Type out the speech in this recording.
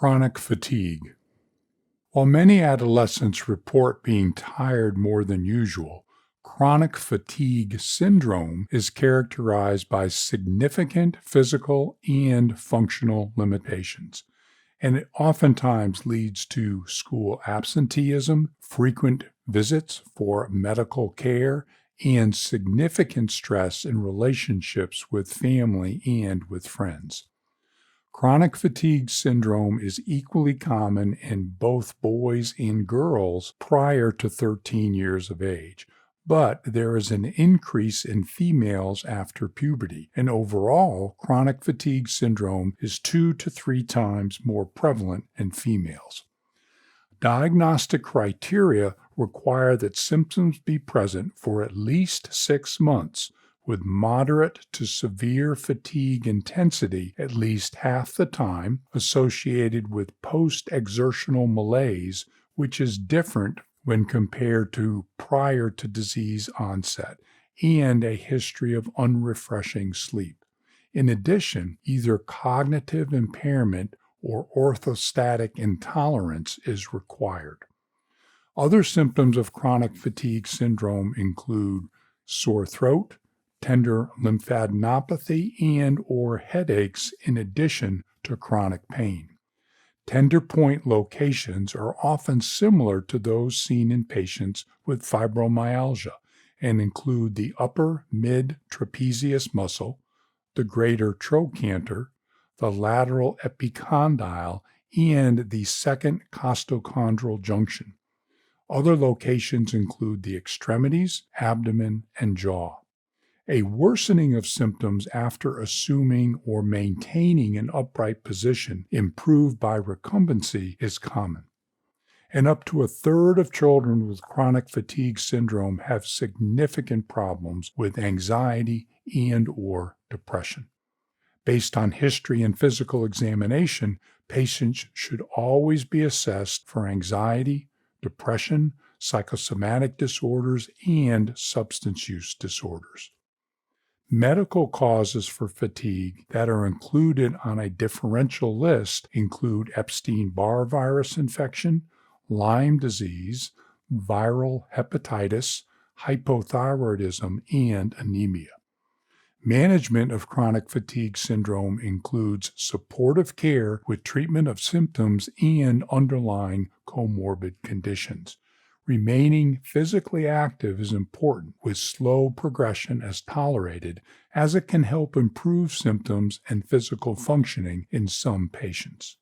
Chronic fatigue. While many adolescents report being tired more than usual, chronic fatigue syndrome is characterized by significant physical and functional limitations, and it oftentimes leads to school absenteeism, frequent visits for medical care, and significant stress in relationships with family and with friends. Chronic fatigue syndrome is equally common in both boys and girls prior to 13 years of age, but there is an increase in females after puberty, and overall, chronic fatigue syndrome is 2 to 3 times more prevalent in females. Diagnostic criteria require that symptoms be present for at least 6 months, with moderate to severe fatigue intensity at least half the time, associated with post-exertional malaise, which is different when compared to prior to disease onset, and a history of unrefreshing sleep. In addition, either cognitive impairment or orthostatic intolerance is required. Other symptoms of chronic fatigue syndrome include sore throat, tender lymphadenopathy, and/or headaches in addition to chronic pain. Tender point locations are often similar to those seen in patients with fibromyalgia and include the upper mid-trapezius muscle, the greater trochanter, the lateral epicondyle, and the second costochondral junction. Other locations include the extremities, abdomen, and jaw. A worsening of symptoms after assuming or maintaining an upright position improved by recumbency is common. And up to a third of children with chronic fatigue syndrome have significant problems with anxiety and/or depression. Based on history and physical examination, patients should always be assessed for anxiety, depression, psychosomatic disorders, and substance use disorders. Medical causes for fatigue that are included on a differential list include Epstein-Barr virus infection, Lyme disease, viral hepatitis, hypothyroidism, and anemia. Management of chronic fatigue syndrome includes supportive care with treatment of symptoms and underlying comorbid conditions. Remaining physically active is important, with slow progression as tolerated, as it can help improve symptoms and physical functioning in some patients.